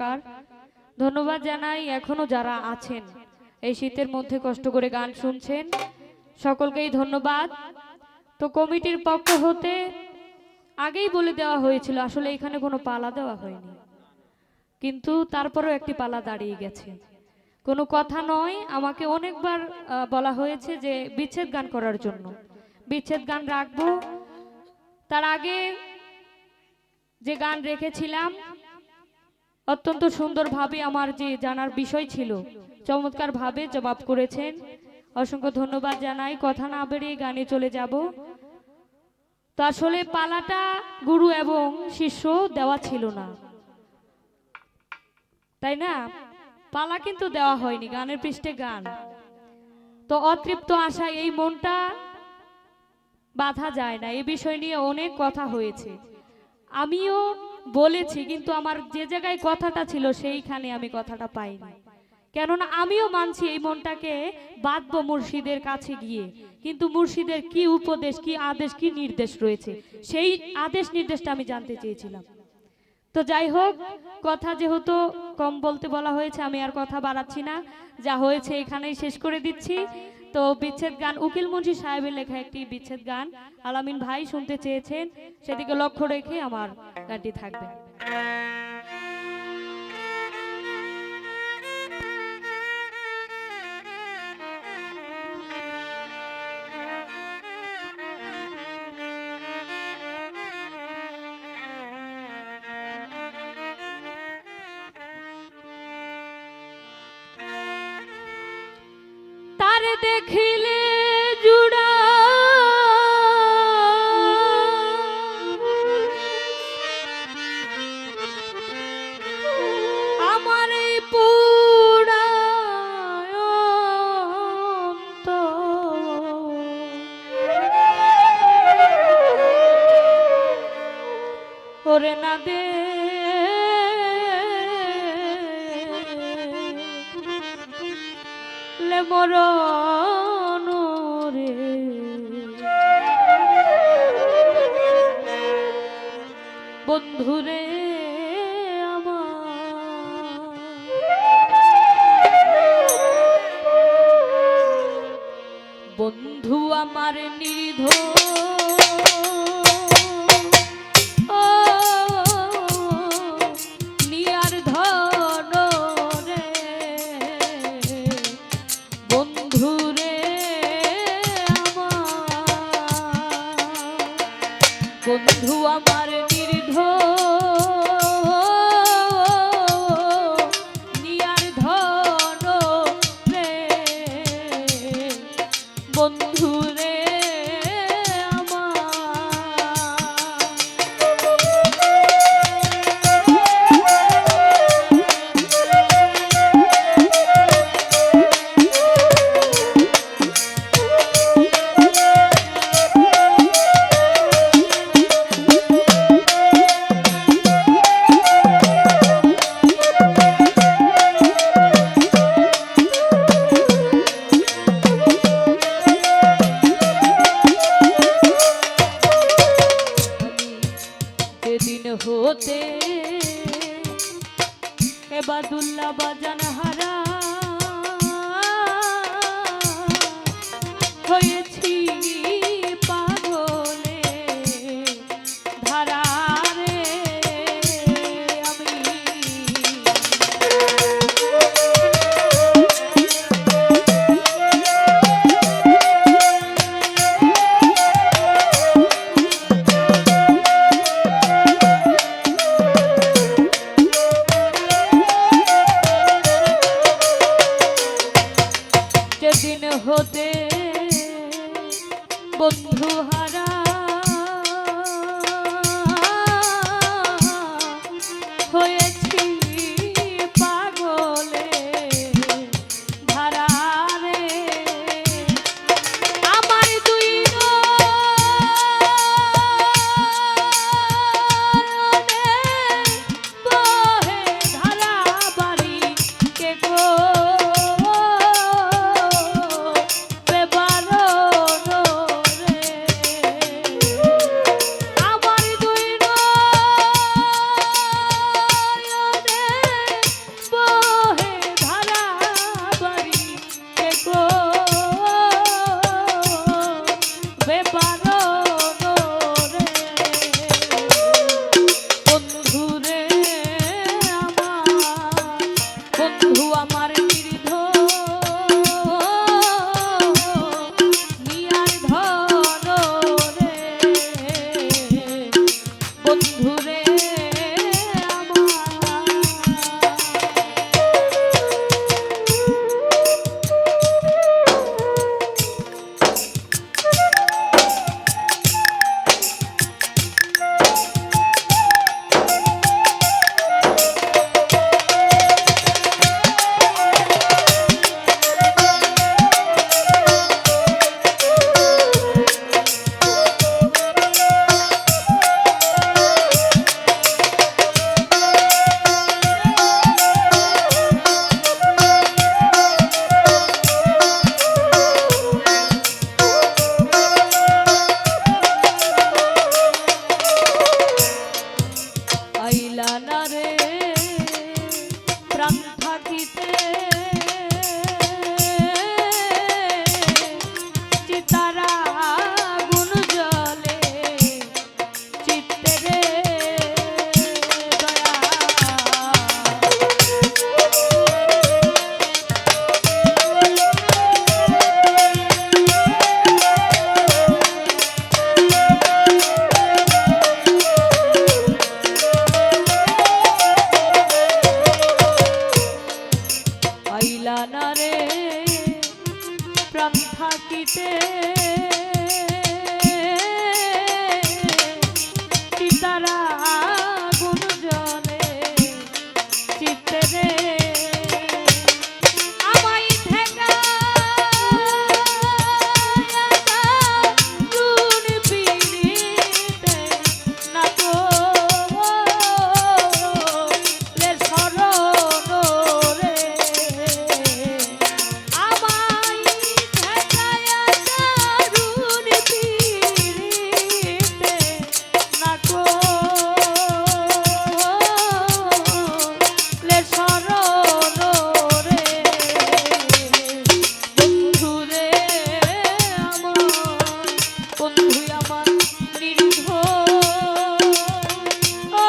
সরকার। ধন্যবাদ জানাই এখনো যারা আছেন এই শীতের মধ্যে কষ্ট করে গান শুনছেন, সকলকেই ধন্যবাদ। তো কমিটির পক্ষ হতে আগেই বলে দেওয়া হয়েছিল, আসলে এখানে কোনো পালা দেওয়া হয়নি, কিন্তু তারপরেও একটি পালা দাঁড়িয়ে গেছে। কোনো কথা নয়, আমাকে অনেকবার বলা হয়েছে যে বিচ্ছেদ গান করার জন্য। বিচ্ছেদ গান রাখবো, তার আগে যে গান রেখেছিলাম অত্যন্ত সুন্দরভাবে আমার যে জানার বিষয় ছিল চমৎকারভাবে জবাব করেছেন, অসংখ্য ধন্যবাদ জানাই। কথা না বেরিয়ে গানে চলে যাব। তো আসলে পালাটা গুরু এবং শিষ্য দেওয়া ছিল না, তাই না? পালা কিন্তু দেওয়া হয়নি, গানের পৃষ্ঠে গান। তো অতৃপ্ত আশায় এই মনটা বাধা যায় না, এই বিষয় নিয়ে অনেক কথা হয়েছে, আমিও বলেছি, কিন্তু আমার যে জায়গায় কথাটা ছিল সেইখানে আমি কথাটা পাইনি। কেননা আমিও মানছি এই মনটাকে বাঁধবো মুর্শিদের কাছে গিয়ে, কিন্তু মুর্শিদের কি উপদেশ, কি আদেশ, কি নির্দেশ রয়েছে, সেই আদেশ নির্দেশটা আমি জানতে চেয়েছিলাম। তো যাই হোক, কথা যেহেতু কম বলতে বলা হয়েছে, আমি আর কথা বাড়াচ্ছি না, যা হয়েছে এখানেই শেষ করে দিচ্ছি। তো বিচ্ছেদ গান উকিল মুন্সি সাহেবের লেখা একটি বিচ্ছেদ গান আলামিন ভাই শুনতে চেয়েছেন, সেদিকে লক্ষ্য রেখে আমার গানটি থাকবে। তার দেখিলে জুড়া আমার এই পুরা ওরে না দে মরণ রে, বন্ধুরে আমার, বন্ধু আমার নির্ধন বন্ধু আমার নিয়ার ধন রে, বন্ধু রে হতে এবাদুল্লাহ বাজান হারা হয়েছি পাগলে ধারা রে, আমি বাড়িতে চিতারা আগুন জ্বলে চিত্তে রে আমায় ঠেকা গুণ পিড়িতে না তো লে শরণ রে আমায় ঠেকায়া গুণ পিড়িতে না তো লে শরণ রে বন্ধু রে আমার বন্ধু আমার নির্ভর ও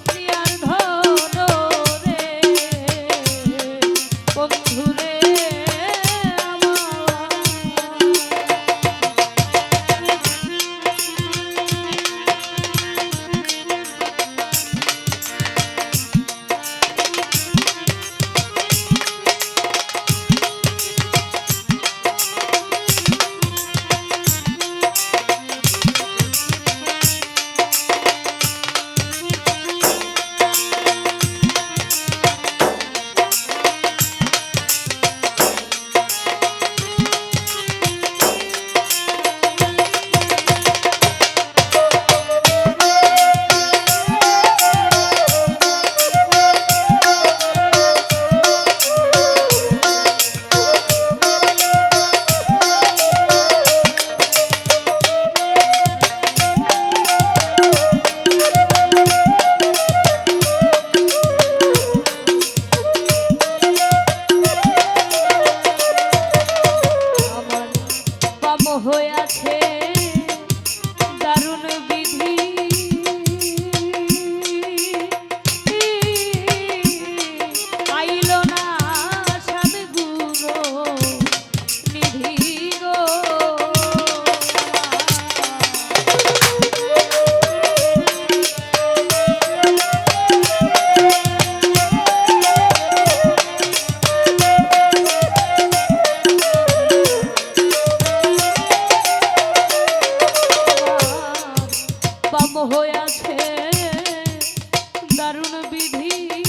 প্রিয়ার ধন রে বন্ধু রে আমার হয়েছে দারুণ বিধি আইল না সাধগুরু নিধি গো হয়েছে দারুণ বিধি